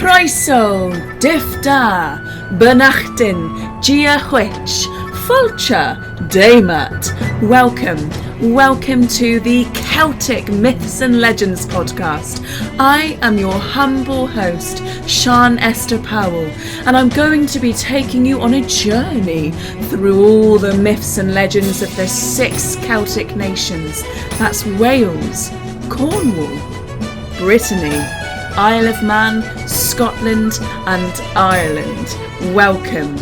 Croeso, Difda, Benachtin, Gia Hwitch, Fulcha, Daymat. Welcome to the Celtic Myths and Legends podcast. I am your humble host, Sian Esther Powell, and I'm going to be taking you on a journey through all the myths and legends of the 6 Celtic nations. That's Wales, Cornwall, Brittany, Isle of Man, Scotland and Ireland. Welcome.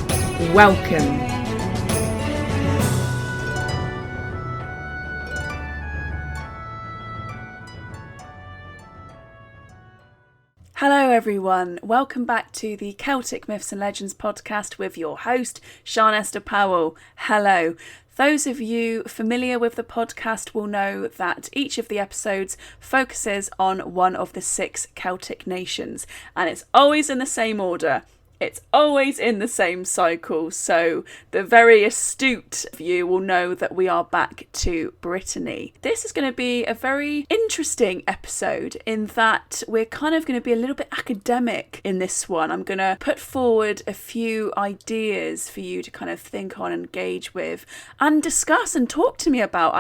Hello everyone, welcome back to the Celtic Myths and Legends podcast with your host, Sian Esther Powell. Hello. Those of you familiar with the podcast will know that each of the episodes focuses on one of the 6 Celtic nations, and it's always in the same order. It's always in the same cycle, so the very astute of you will know that we are back to Brittany. This is going to be a very interesting episode in that we're kind of going to be a little bit academic in this one. I'm going to put forward a few ideas for you to kind of think on, engage with, and discuss and talk to me about.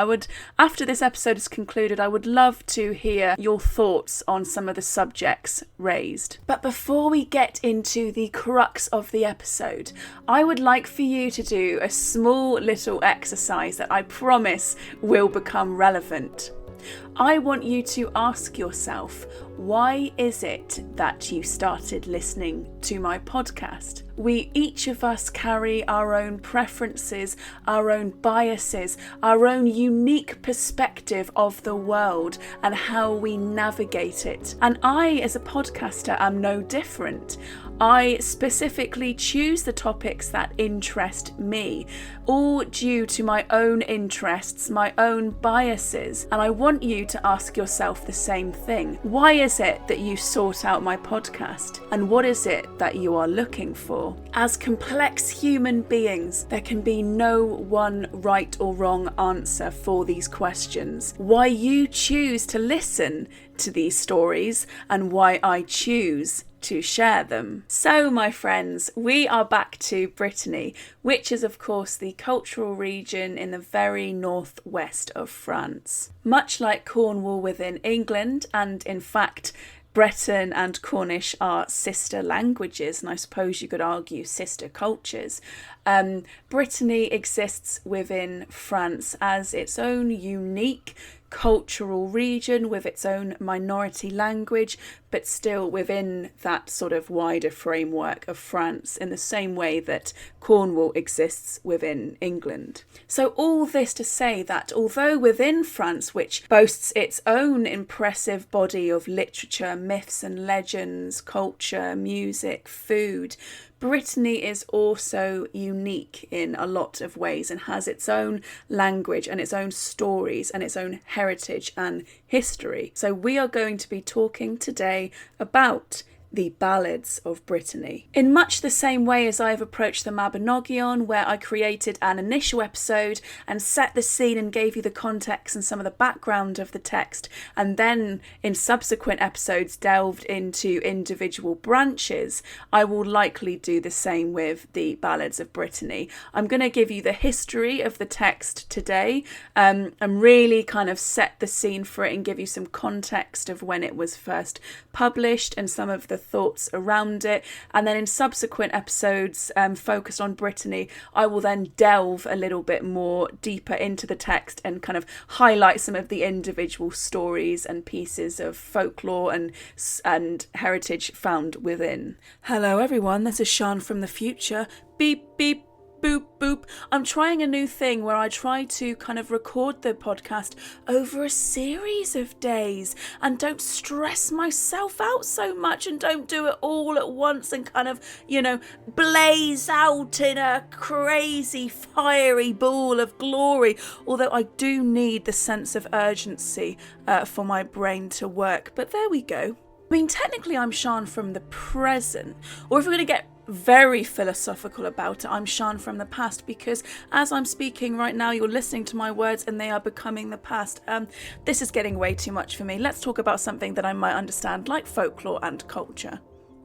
After this episode is concluded, I would love to hear your thoughts on some of the subjects raised. But before we get into the crux of the episode, I would like for you to do a small little exercise that I promise will become relevant. I want you to ask yourself, why is it that you started listening to my podcast? Each of us carry our own preferences, our own biases, our own unique perspective of the world and how we navigate it. And I, as a podcaster, am no different. I specifically choose the topics that interest me, all due to my own interests, my own biases. And I want you to ask yourself the same thing. Why is it that you sought out my podcast? And what is it that you are looking for? As complex human beings, there can be no one right or wrong answer for these questions. Why you choose to listen to these stories and why I choose to share them. So, my friends, we are back to Brittany, which is of course the cultural region in the very northwest of France. Much like Cornwall within England, and in fact Breton and Cornish are sister languages, and I suppose you could argue sister cultures. Brittany exists within France as its own unique cultural region with its own minority language, but still within that sort of wider framework of France, in the same way that Cornwall exists within England. So all this to say that although within France, which boasts its own impressive body of literature, myths and legends, culture, music, food, Brittany is also unique in a lot of ways and has its own language and its own stories and its own heritage and history. So we are going to be talking today about the Ballads of Brittany. In much the same way as I have approached the Mabinogion, where I created an initial episode and set the scene and gave you the context and some of the background of the text, and then in subsequent episodes delved into individual branches, I will likely do the same with the Ballads of Brittany. I'm going to give you the history of the text today and really kind of set the scene for it and give you some context of when it was first published and some of the thoughts around it, and then in subsequent episodes focused on Brittany, I will then delve a little bit more deeper into the text and kind of highlight some of the individual stories and pieces of folklore and heritage found within. Hello everyone, this is Sian from the future. Beep beep boop boop. I'm trying a new thing where I try to kind of record the podcast over a series of days and don't stress myself out so much and don't do it all at once and kind of, blaze out in a crazy fiery ball of glory. Although I do need the sense of urgency for my brain to work. But there we go. I mean, technically I'm Sian from the present, or if we're going to get very philosophical about it, I'm Sian from the past, because as I'm speaking right now, you're listening to my words and they are becoming the past. This is getting way too much for me. Let's talk about something that I might understand, like folklore and culture.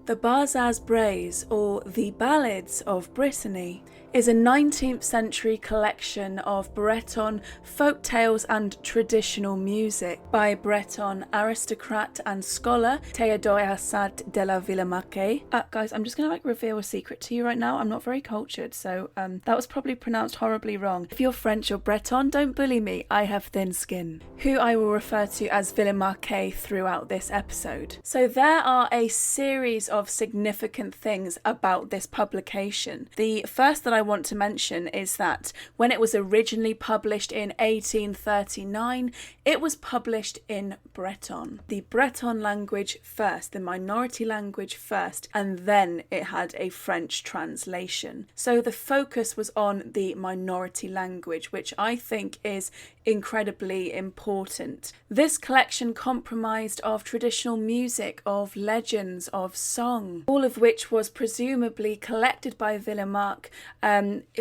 The Barzaz Breiz, or the Ballads of Brittany, is a 19th century collection of Breton folk tales and traditional music by Breton aristocrat and scholar Théodore Hersart de la Villemarqué. Guys, I'm just going to reveal a secret to you right now. I'm not very cultured, so that was probably pronounced horribly wrong. If you're French or Breton, don't bully me. I have thin skin. Who I will refer to as Villemarqué throughout this episode. So there are a series of significant things about this publication. The first that I want to mention is that when it was originally published in 1839, it was published in Breton. The Breton language first, the minority language first, and then it had a French translation. So the focus was on the minority language, which I think is incredibly important. This collection comprised of traditional music, of legends, of song, all of which was presumably collected by Villemarqué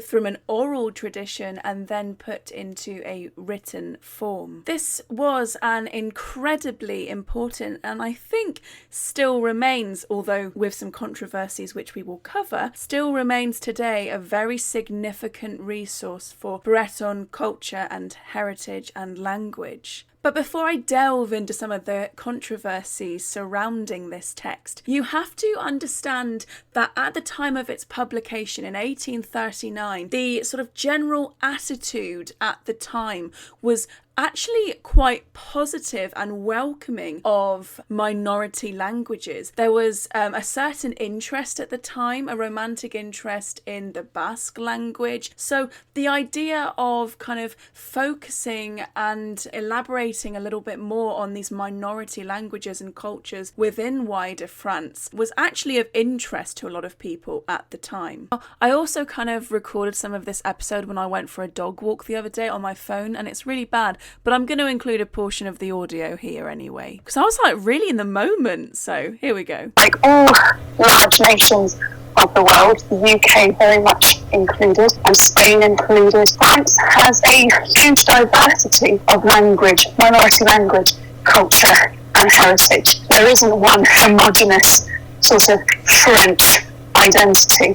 from an oral tradition and then put into a written form. This was an incredibly important, and I think still remains, although with some controversies which we will cover, still remains today a very significant resource for Breton culture and heritage and language. But before I delve into some of the controversies surrounding this text, you have to understand that at the time of its publication in 1839, the sort of general attitude at the time was actually quite positive and welcoming of minority languages. There was a certain interest at the time, a romantic interest in the Basque language. So the idea of kind of focusing and elaborating a little bit more on these minority languages and cultures within wider France was actually of interest to a lot of people at the time. I also kind of recorded some of this episode when I went for a dog walk the other day on my phone, and it's really bad. But I'm going to include a portion of the audio here anyway, because I was really in the moment. So here we go. Like all large nations of the world, the UK very much included, and Spain included, France has a huge diversity of language, minority language, culture and heritage. There isn't one homogenous sort of French identity.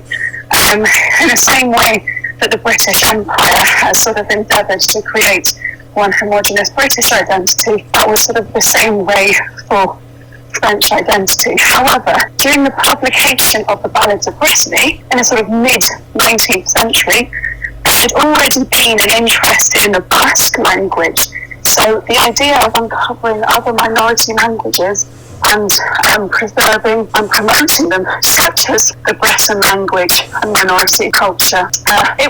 In the same way that the British Empire has sort of endeavoured to create one homogenous British identity, that was sort of the same way for French identity. However, during the publication of the Ballads of Brittany in the sort of mid-19th century, there had already been an interest in the Basque language. So the idea of uncovering other minority languages and preserving and promoting them, such as the Breton language and minority culture, it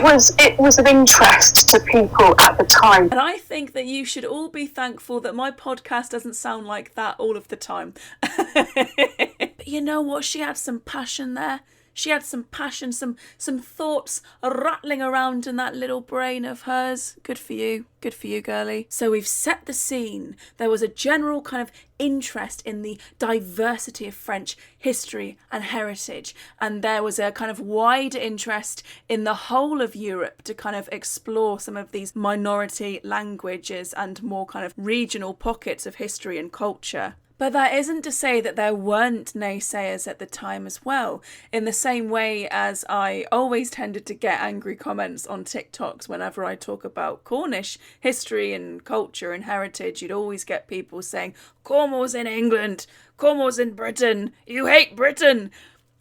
was of interest to people at the time. And I think that you should all be thankful that my podcast doesn't sound like that all of the time. But you know what? She had some passion there. She had some passion, some thoughts rattling around in that little brain of hers. Good for you, girlie. So we've set the scene. There was a general kind of interest in the diversity of French history and heritage, and there was a kind of wide interest in the whole of Europe to kind of explore some of these minority languages and more kind of regional pockets of history and culture. But that isn't to say that there weren't naysayers at the time as well. In the same way as I always tended to get angry comments on TikToks whenever I talk about Cornish history and culture and heritage, you'd always get people saying, Cornwall's in England, Cornwall's in Britain, you hate Britain.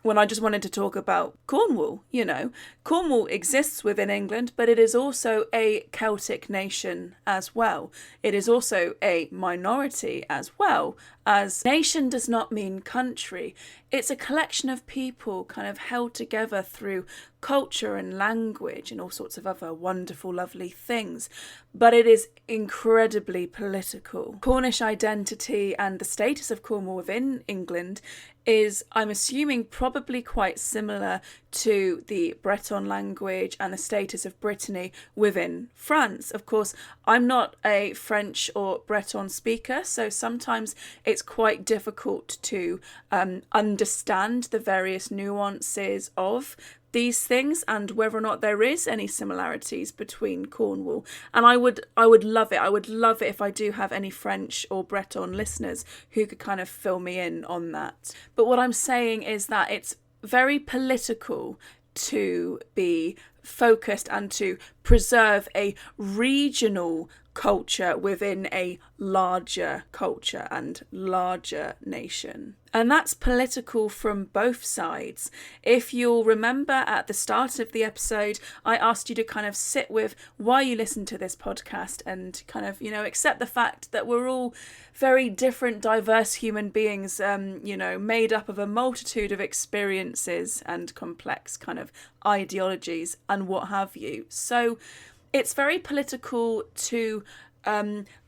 When I just wanted to talk about Cornwall, you know. Cornwall exists within England, but it is also a Celtic nation as well. It is also a minority as well, as nation does not mean country. It's a collection of people kind of held together through culture and language and all sorts of other wonderful, lovely things. But it is incredibly political. Cornish identity and the status of Cornwall within England is, I'm assuming, probably quite similar to the Breton language and the status of Brittany within France. Of course, I'm not a French or Breton speaker, so sometimes it's quite difficult to understand the various nuances of these things and whether or not there is any similarities between Cornwall. And I would love it. I would love it if I do have any French or Breton listeners who could kind of fill me in on that. But what I'm saying is that it's very political to be focused and to preserve a regional culture within a larger culture and larger nation. And that's political from both sides. If you'll remember at the start of the episode, I asked you to kind of sit with why you listen to this podcast and kind of, accept the fact that we're all very different, diverse human beings, made up of a multitude of experiences and complex kind of ideologies and what have you. So it's very political to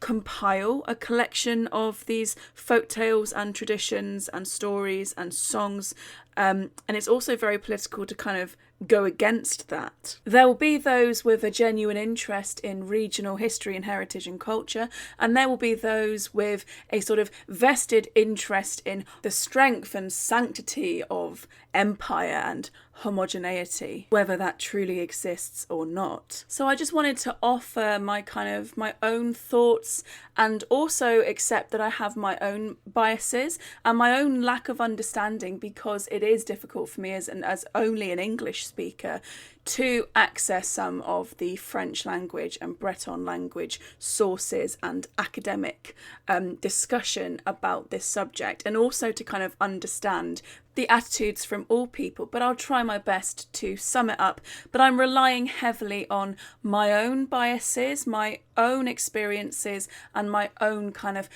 compile a collection of these folk tales and traditions and stories and songs, and it's also very political to kind of go against that. There will be those with a genuine interest in regional history and heritage and culture, and there will be those with a sort of vested interest in the strength and sanctity of empire and homogeneity, whether that truly exists or not. So I just wanted to offer my own thoughts and also accept that I have my own biases and my own lack of understanding, because it is difficult for me as only an English speaker to access some of the French language and Breton language sources and academic discussion about this subject, and also to kind of understand the attitudes from all people. But I'll try my best to sum it up. But I'm relying heavily on my own biases, my own experiences, and my own kind of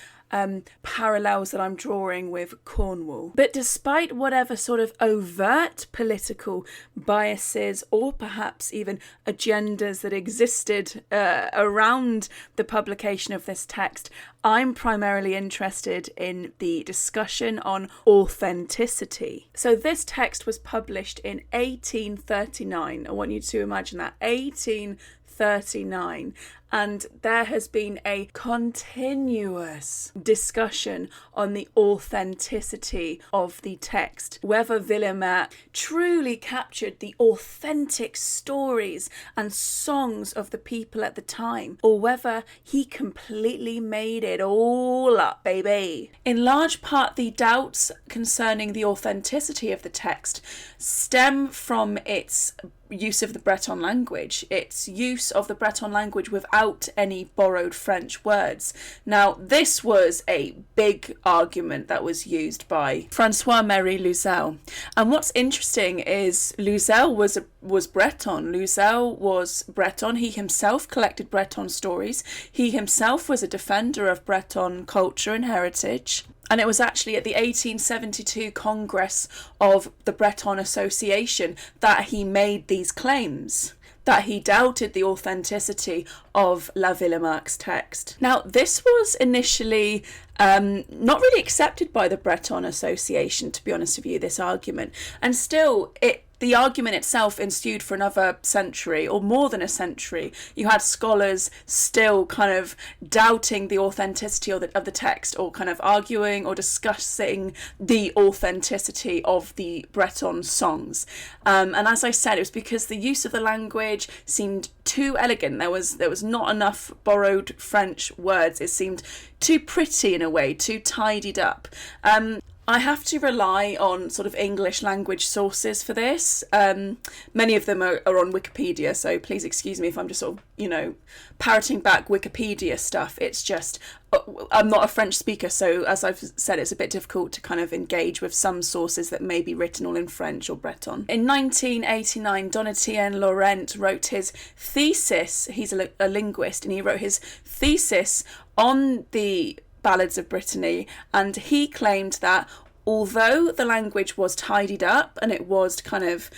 parallels that I'm drawing with Cornwall. But despite whatever sort of overt political biases or perhaps even agendas that existed around the publication of this text, I'm primarily interested in the discussion on authenticity. So this text was published in 1839. I want you to imagine that, 1839. And there has been a continuous discussion on the authenticity of the text, whether Villemarqué truly captured the authentic stories and songs of the people at the time, or whether he completely made it all up, baby. In large part, the doubts concerning the authenticity of the text stem from its use of the Breton language, its use of the Breton language without any borrowed French words. Now, this was a big argument that was used by François-Marie Luzel. And what's interesting is Luzel was Breton. Luzel was Breton. He himself collected Breton stories. He himself was a defender of Breton culture and heritage. And it was actually at the 1872 Congress of the Breton Association that he made these claims, that he doubted the authenticity of La Villemarqué's text. Now, this was initially not really accepted by the Breton Association, to be honest with you, this argument. And still, the argument itself ensued for another century, or more than a century. You had scholars still kind of doubting the authenticity of the text, or kind of arguing or discussing the authenticity of the Breton songs. And as I said, it was because the use of the language seemed too elegant. There was not enough borrowed French words. It seemed too pretty in a way, too tidied up. I have to rely on sort of English language sources for this. Many of them are on Wikipedia, so please excuse me if I'm just sort of, parroting back Wikipedia stuff. It's just, I'm not a French speaker, so as I've said, it's a bit difficult to kind of engage with some sources that may be written all in French or Breton. In 1989, Donatien Laurent wrote his thesis. He's a linguist, and he wrote his thesis on the Ballads of Brittany, and he claimed that although the language was tidied up and it was kind of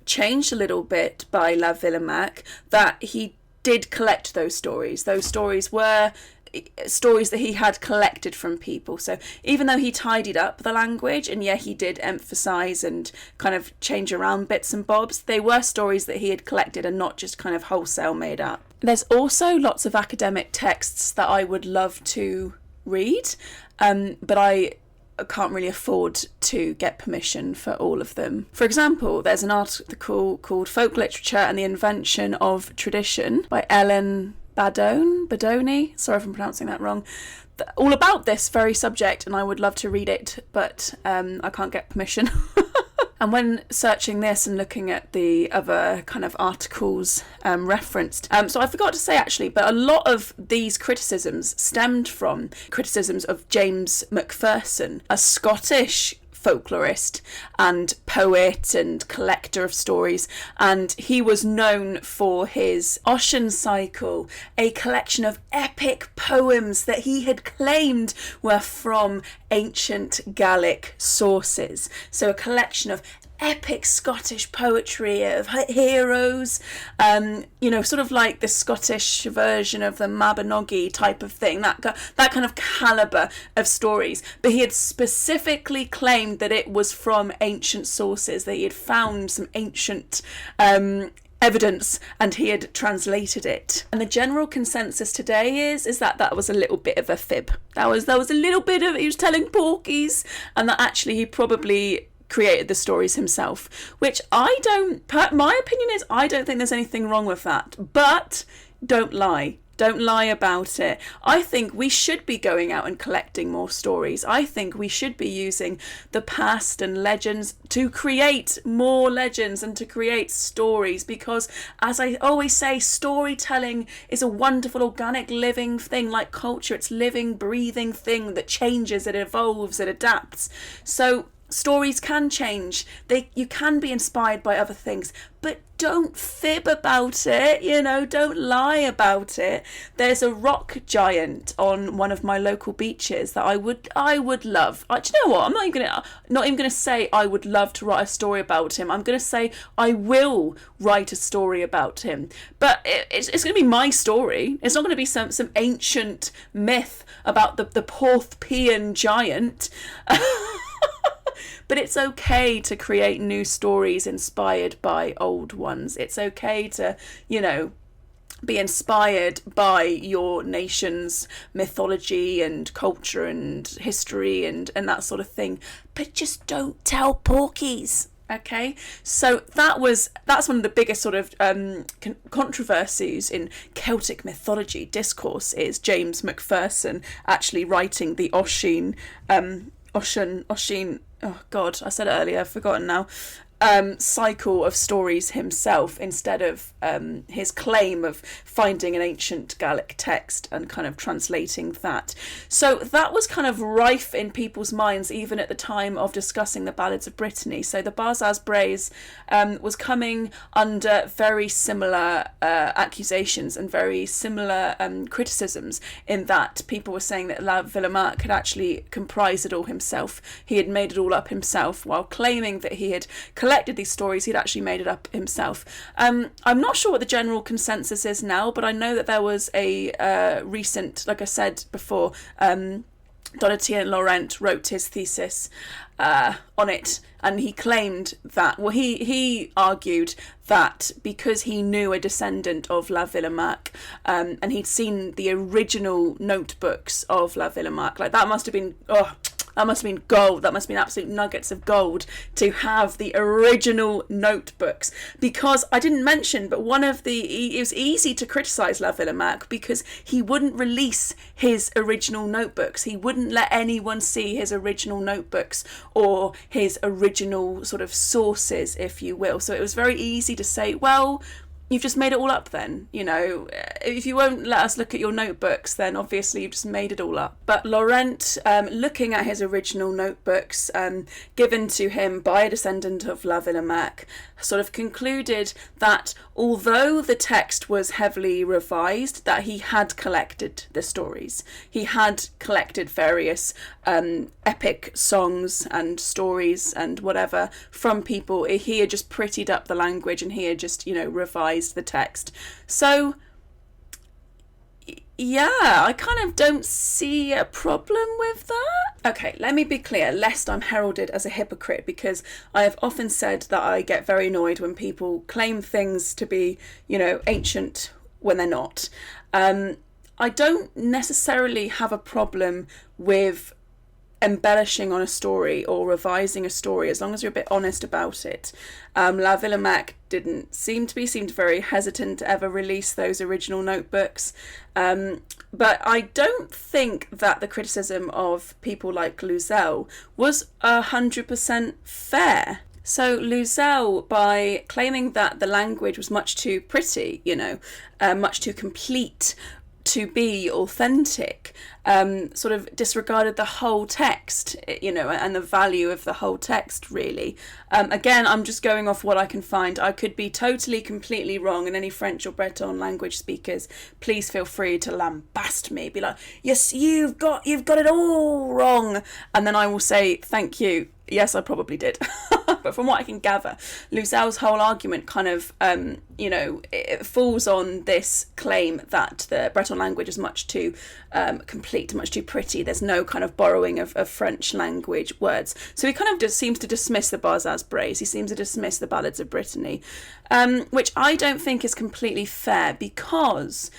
changed a little bit by La Villemarqué, that he did collect those stories. Those stories were stories that he had collected from people. So even though he tidied up the language, and he did emphasize and kind of change around bits and bobs, they were stories that he had collected and not just kind of wholesale made up. There's also lots of academic texts that I would love to read, but I can't really afford to get permission for all of them. For example, there's an article called Folk Literature and the Invention of Tradition by Ellen Badoni, sorry if I'm pronouncing that wrong, all about this very subject, and I would love to read it, but I can't get permission. And when searching this and looking at the other kind of articles referenced, so I forgot to say actually, but a lot of these criticisms stemmed from criticisms of James Macpherson, a Scottish folklorist and poet and collector of stories, and he was known for his Ossian Cycle, a collection of epic poems that he had claimed were from ancient Gaelic sources. So a collection of epic Scottish poetry of heroes, sort of like the Scottish version of the Mabinogi type of thing, that kind of calibre of stories. But he had specifically claimed that it was from ancient sources, that he had found some ancient evidence and he had translated it. And the general consensus today is that was a little bit of a fib. That was a little bit of, he was telling porkies, and that actually he probably created the stories himself, which my opinion is, I don't think there's anything wrong with that, but don't lie about it. I think we should be going out and collecting more stories. I think we should be using the past and legends to create more legends and to create stories, because as I always say, storytelling is a wonderful organic living thing like culture. It's living, breathing thing that changes, it evolves, it adapts. So stories can change. You can be inspired by other things, but don't fib about it, don't lie about it. There's a rock giant on one of my local beaches that I would love. Do you know what? I'm not even gonna say I would love to write a story about him. I'm gonna say I will write a story about him. But it's gonna be my story. It's not gonna be some ancient myth about the Porthpean giant. But it's okay to create new stories inspired by old ones. It's okay to, be inspired by your nation's mythology and culture and history and that sort of thing. But just don't tell porkies. Okay, so that's one of the biggest sort of controversies in Celtic mythology discourse, is James Macpherson actually writing the Ossian, oh God, I said it earlier, I've forgotten now, cycle of stories himself, instead of his claim of finding an ancient Gaelic text and kind of translating that. So that was kind of rife in people's minds even at the time of discussing the Ballads of Brittany. So the Barzaz Breiz was coming under very similar accusations and very similar criticisms, in that people were saying that Villemarqué had actually comprised it all himself. He had made it all up himself, while claiming that he had collected these stories, he'd actually made it up himself. I'm not sure what the general consensus is now, but I know that there was a recent, like I said before, Donatien Laurent wrote his thesis on it, and he claimed that, he argued that because he knew a descendant of La Villemarqué, and he'd seen the original notebooks of La Villemarqué, like that must have been gold. That must have been absolute nuggets of gold to have the original notebooks. Because I didn't mention, but it was easy to criticise La Villemarqué because he wouldn't release his original notebooks. He wouldn't let anyone see his original notebooks or his original sort of sources, if you will. So it was very easy to say, well, you've just made it all up then, if you won't let us look at your notebooks, then obviously you've just made it all up. But Laurent, looking at his original notebooks given to him by a descendant of La Villemarqué, sort of concluded that although the text was heavily revised, that he had collected the stories. He had collected various epic songs and stories and whatever from people. He had just prettied up the language, and he had just, revised the text. So yeah, I kind of don't see a problem with that. Okay, let me be clear, lest I'm heralded as a hypocrite, because I have often said that I get very annoyed when people claim things to be, ancient when they're not. I don't necessarily have a problem with embellishing on a story or revising a story, as long as you're a bit honest about it. La Villemarqué seemed very hesitant to ever release those original notebooks. But I don't think that the criticism of people like Loisel was 100% fair. So Loisel, by claiming that the language was much too pretty, much too complete to be authentic, sort of disregarded the whole text, and the value of the whole text, really. Again, I'm just going off what I can find. I could be totally, completely wrong, and any French or Breton language speakers, please feel free to lambast me. Be like, yes, you've got it all wrong. And then I will say, thank you. Yes, I probably did. But from what I can gather, Loisel's whole argument kind of, it falls on this claim that the Breton language is much too complete, much too pretty. There's no kind of borrowing of French language words. So he kind of just seems to dismiss the Barzaz Breiz. He seems to dismiss the Ballads of Brittany, which I don't think is completely fair, because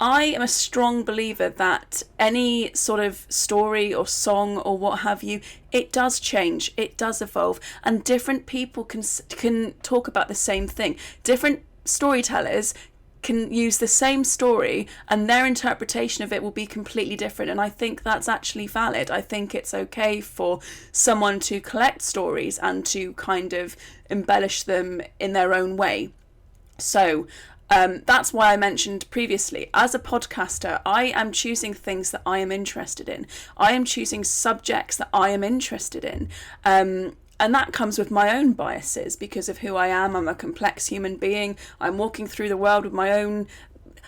I am a strong believer that any sort of story or song or what have you, it does change, it does evolve, and different people can talk about the same thing. Different storytellers can use the same story and their interpretation of it will be completely different, and I think that's actually valid. I think it's okay for someone to collect stories and to kind of embellish them in their own way. So that's why I mentioned previously, as a podcaster, I am choosing things that I am interested in. I am choosing subjects that I am interested in. And that comes with my own biases because of who I am. I'm a complex human being. I'm walking through the world with my own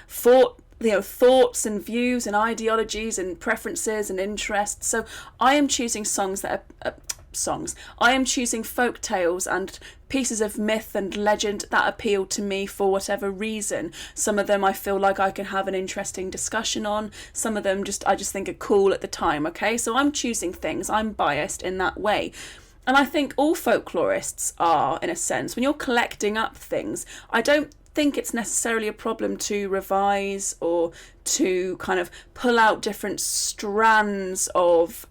thoughts and views and ideologies and preferences and interests. So I am choosing I am choosing folk tales and pieces of myth and legend that appeal to me for whatever reason. Some of them I feel like I can have an interesting discussion on. Some of them I just think are cool at the time, okay? So I'm choosing things. I'm biased in that way. And I think all folklorists are, in a sense. When you're collecting up things, I don't think it's necessarily a problem to revise or to kind of pull out different strands of,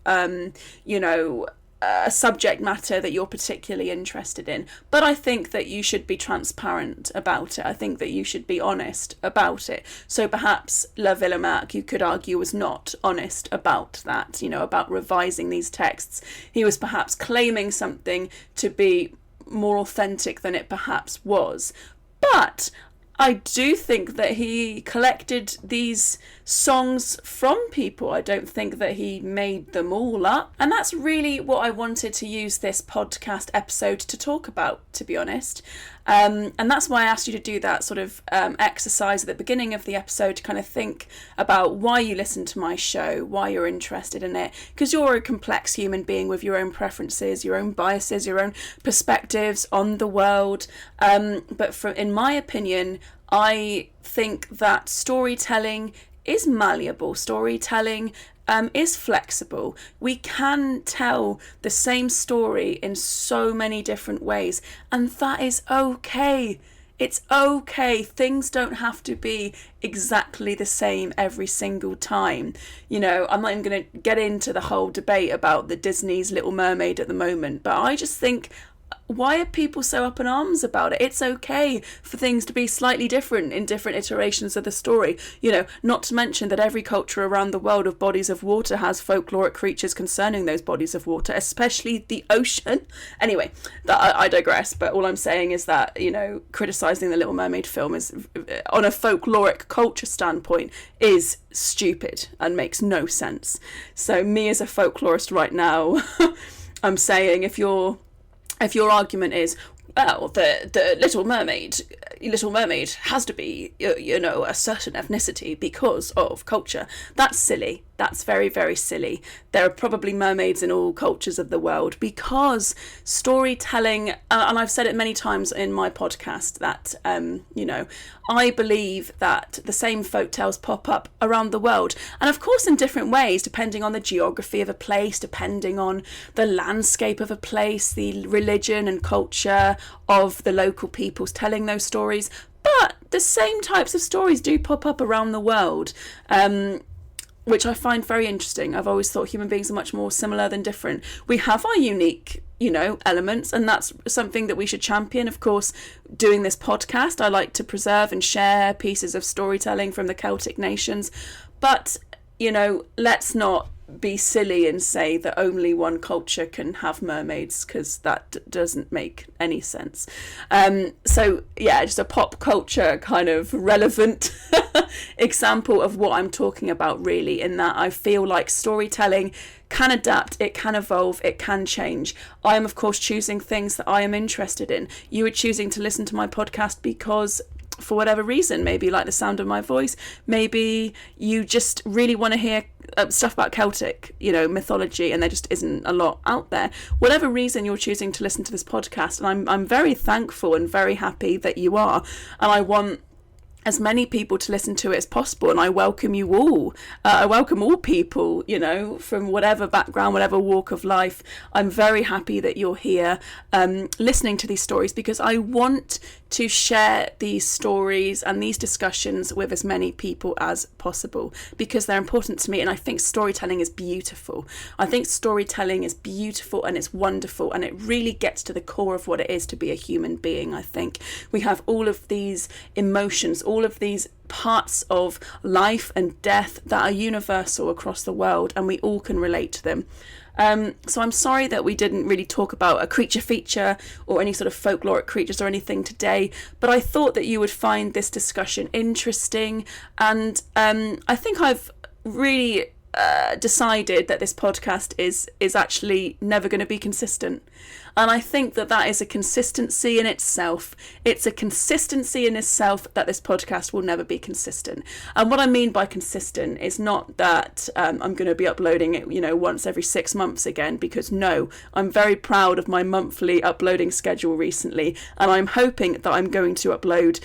a subject matter that you're particularly interested in. But I think that you should be transparent about it. I think that you should be honest about it. So perhaps La Villemarqué, you could argue, was not honest about that, about revising these texts. He was perhaps claiming something to be more authentic than it perhaps was. But I do think that he collected these songs from people. I don't think that he made them all up. And that's really what I wanted to use this podcast episode to talk about, to be honest. And that's why I asked you to do that sort of exercise at the beginning of the episode, to kind of think about why you listen to my show, why you're interested in it, because you're a complex human being with your own preferences, your own biases, your own perspectives on the world. But in my opinion, I think that storytelling is malleable. Storytelling is flexible. We can tell the same story in so many different ways, and that is okay. It's okay. Things don't have to be exactly the same every single time. I'm not even going to get into the whole debate about the Disney's Little Mermaid at the moment, but I just think, why are people so up in arms about it? It's okay for things to be slightly different in different iterations of the story. Not to mention that every culture around the world of bodies of water has folkloric creatures concerning those bodies of water, especially the ocean. Anyway, I digress, but all I'm saying is that, criticising the Little Mermaid film is, on a folkloric culture standpoint, is stupid and makes no sense. So me as a folklorist right now, I'm saying, if your argument is, well, the Little Mermaid has to be, a certain ethnicity because of culture, that's silly. That's very, very silly. There are probably mermaids in all cultures of the world, because storytelling, and I've said it many times in my podcast, that, I believe that the same folk tales pop up around the world. And of course, in different ways, depending on the geography of a place, depending on the landscape of a place, the religion and culture of the local peoples telling those stories. But the same types of stories do pop up around the world. which I find very interesting. I've always thought human beings are much more similar than different. We have our unique, elements, and that's something that we should champion. Of course, doing this podcast, I like to preserve and share pieces of storytelling from the Celtic nations. But, let's not be silly and say that only one culture can have mermaids, because that doesn't make any sense. So yeah, just a pop culture kind of relevant example of what I'm talking about, really, in that I feel like storytelling can adapt, it can evolve, it can change. I am, of course, choosing things that I am interested in. You are choosing to listen to my podcast because, for whatever reason, maybe you like the sound of my voice, maybe you just really want to hear stuff about Celtic, mythology, and there just isn't a lot out there. Whatever reason you're choosing to listen to this podcast, and I'm very thankful and very happy that you are, and I want as many people to listen to it as possible, and I welcome you all. I welcome all people, from whatever background, whatever walk of life. I'm very happy that you're here listening to these stories, because I want to share these stories and these discussions with as many people as possible, because they're important to me, and I think storytelling is beautiful. I think storytelling is beautiful and it's wonderful, and it really gets to the core of what it is to be a human being. I think we have all of these emotions, all of these parts of life and death that are universal across the world, and we all can relate to them. So I'm sorry that we didn't really talk about a creature feature or any sort of folkloric creatures or anything today, but I thought that you would find this discussion interesting, and I think I've really decided that this podcast is actually never going to be consistent. And I think that is a consistency in itself. It's a consistency in itself that this podcast will never be consistent. And what I mean by consistent is not that I'm going to be uploading it, once every 6 months again, because no, I'm very proud of my monthly uploading schedule recently. And I'm hoping that I'm going to upload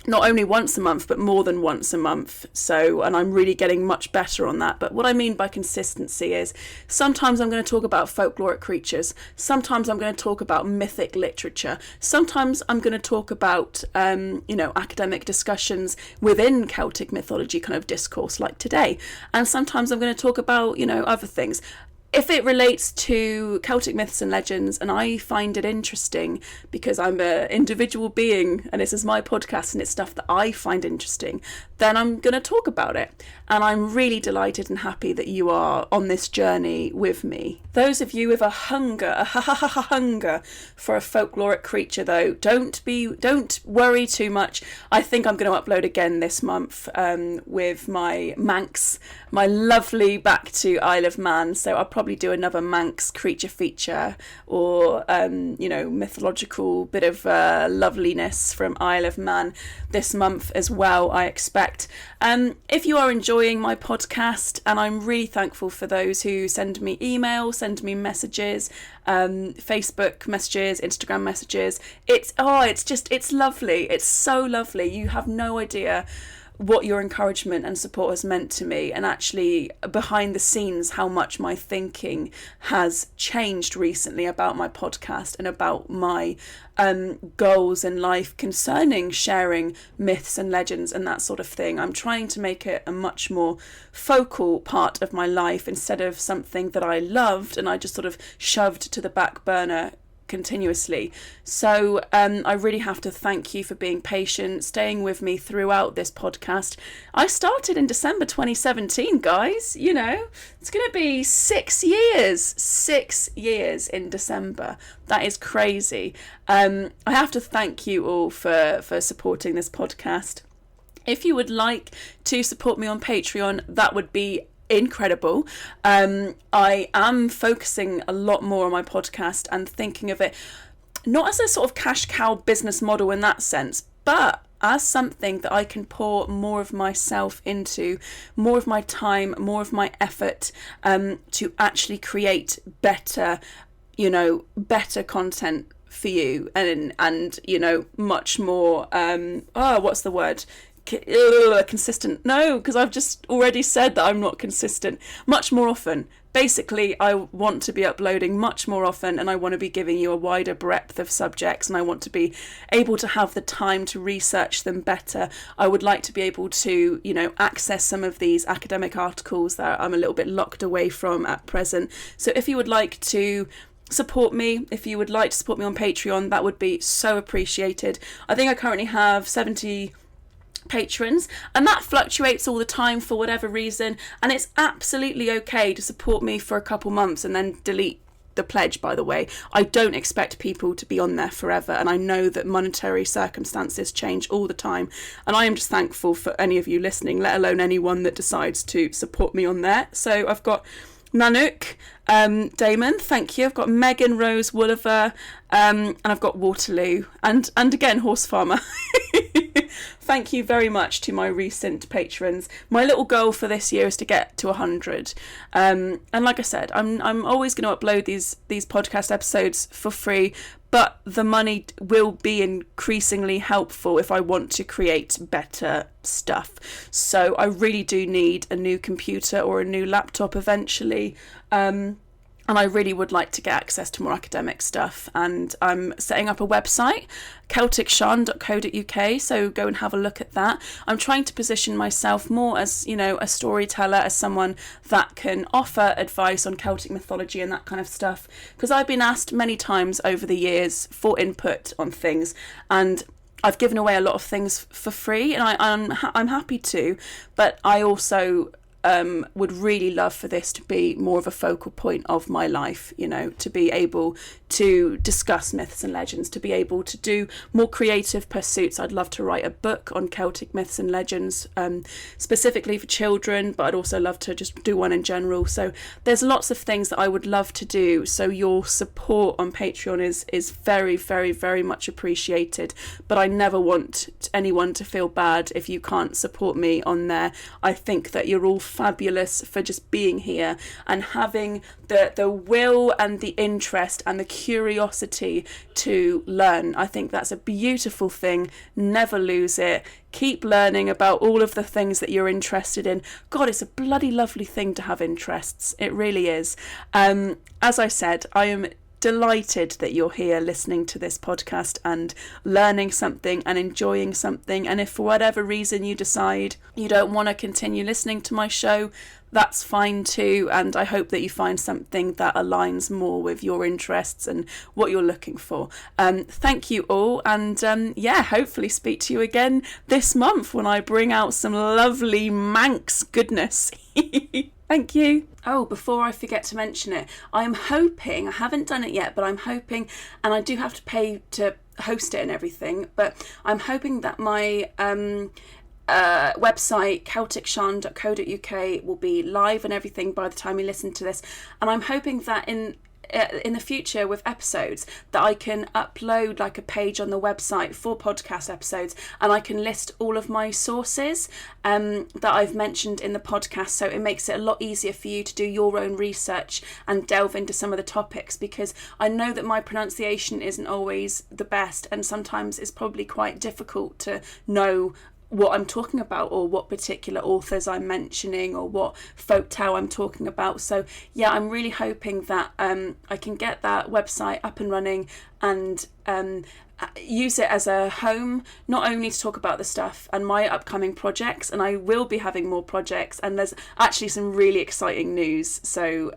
not only once a month, but more than once a month. And I'm really getting much better on that. But what I mean by consistency is sometimes I'm going to talk about folkloric creatures. Sometimes I'm going to talk about mythic literature. Sometimes I'm going to talk about, academic discussions within Celtic mythology kind of discourse like today. And sometimes I'm going to talk about, other things. If it relates to Celtic myths and legends and I find it interesting because I'm an individual being and this is my podcast and it's stuff that I find interesting, then I'm going to talk about it. And I'm really delighted and happy that you are on this journey with me. Those of you with a hunger for a folkloric creature, though, don't worry too much. I think I'm going to upload again this month with my Manx, my lovely back to Isle of Man. So I'll probably do another Manx creature feature or mythological bit of loveliness from Isle of Man this month as well, I expect. If you are enjoying my podcast, and I'm really thankful for those who send me emails, send me messages, Facebook messages, Instagram messages. It's lovely. It's so lovely. You have no idea what your encouragement and support has meant to me, and actually behind the scenes how much my thinking has changed recently about my podcast and about my goals in life concerning sharing myths and legends and that sort of thing. I'm trying to make it a much more focal part of my life instead of something that I loved and I just sort of shoved to the back burner continuously. So I really have to thank you for being patient, staying with me throughout this podcast. I started in December 2017, guys. It's going to be 6 years in December. That is crazy. I have to thank you all for supporting this podcast. If you would like to support me on Patreon, that would be incredible. I am focusing a lot more on my podcast and thinking of it not as a sort of cash cow business model in that sense, but as something that I can pour more of myself into, more of my time, more of my effort to actually create better content for you and much more what's the word? Consistent. No, because I've just already said that I'm not consistent. Much more often. basically, I want to be uploading much more often, and I want to be giving you a wider breadth of subjects, and I want to be able to have the time to research them better. I would like to be able to, access some of these academic articles that I'm a little bit locked away from at present. So if you would like to support me, if you would like to support me on Patreon, that would be so appreciated. I think I currently have 70 patrons, and that fluctuates all the time for whatever reason, and it's absolutely okay to support me for a couple months and then delete the pledge. By the way, I don't expect people to be on there forever, and I know that monetary circumstances change all the time, and I am just thankful for any of you listening, let alone anyone that decides to support me on there. So I've got Nanook, Damon, thank you. I've got Megan Rose Wooliver, and I've got Waterloo, and again Horse Farmer. Thank you very much to my recent patrons. My little goal for this year is to get to 100. And like I said, I'm always going to upload these podcast episodes for free, but the money will be increasingly helpful if I want to create better stuff. So I really do need a new computer or a new laptop eventually. And I really would like to get access to more academic stuff. And I'm setting up a website, celticshan.co.uk, so go and have a look at that. I'm trying to position myself more as, a storyteller, as someone that can offer advice on Celtic mythology and that kind of stuff. Because I've been asked many times over the years for input on things, and I've given away a lot of things for free, and I'm happy to, but I also would really love for this to be more of a focal point of my life, to be able to discuss myths and legends, to be able to do more creative pursuits. I'd love to write a book on Celtic myths and legends, specifically for children, but I'd also love to just do one in general. So there's lots of things that I would love to do. So your support on Patreon is very, very, very much appreciated. But I never want anyone to feel bad if you can't support me on there. I think that you're all fabulous for just being here and having the will and the interest and the curiosity to learn. I think that's a beautiful thing. Never lose it. Keep learning about all of the things that you're interested in. God, it's a bloody lovely thing to have interests. It really is. As I said, I am delighted that you're here listening to this podcast and learning something and enjoying something. And if for whatever reason you decide you don't want to continue listening to my show, that's fine too, and I hope that you find something that aligns more with your interests and what you're looking for. Thank you all, and hopefully speak to you again this month when I bring out some lovely Manx goodness. Thank you. Oh, before I forget to mention it, I'm hoping, I haven't done it yet, but I'm hoping, and I do have to pay to host it and everything, but I'm hoping that my website, celticshan.co.uk, will be live and everything by the time you listen to this, and I'm hoping that in the future with episodes that I can upload like a page on the website for podcast episodes, and I can list all of my sources that I've mentioned in the podcast, so it makes it a lot easier for you to do your own research and delve into some of the topics, because I know that my pronunciation isn't always the best, and sometimes it's probably quite difficult to know what I'm talking about, or what particular authors I'm mentioning, or what folktale I'm talking about. So yeah, I'm really hoping that I can get that website up and running and use it as a home, not only to talk about the stuff and my upcoming projects, and I will be having more projects, and there's actually some really exciting news, so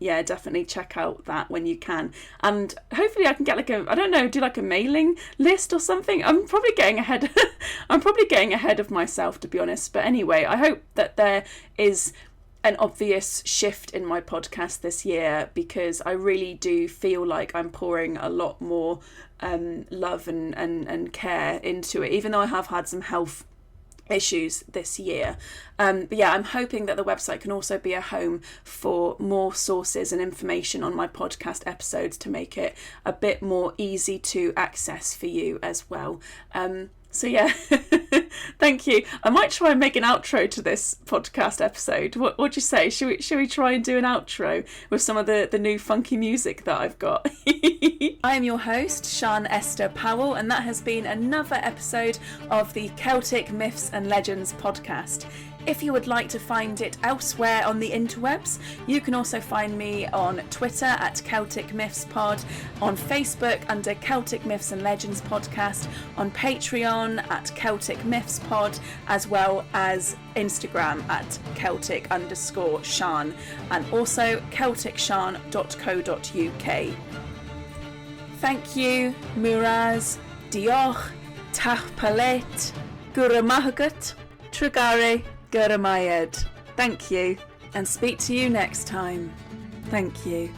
definitely check out that when you can, and hopefully I can get do a mailing list or something. I'm probably getting ahead of myself, to be honest, but anyway, I hope that there is an obvious shift in my podcast this year, because I really do feel like I'm pouring a lot more love and care into it, even though I have had some health issues this year. But yeah, I'm hoping that the website can also be a home for more sources and information on my podcast episodes to make it a bit more easy to access for you as well. So yeah, thank you. I might try and make an outro to this podcast episode. What do you say? Should we try and do an outro with some of the new funky music that I've got? I am your host, Sian Esther Powell, and that has been another episode of the Celtic Myths and Legends podcast. If you would like to find it elsewhere on the interwebs, you can also find me on Twitter at Celtic Myths Pod, on Facebook under Celtic Myths and Legends Podcast, on Patreon at Celtic Myths Pod, as well as Instagram at Celtic_Sian, and also CelticSian.co.uk. Thank you, Muraz, Diolch, Tachpalet, Guramahagat, Tragare, Guramayed. Thank you, and speak to you next time. Thank you.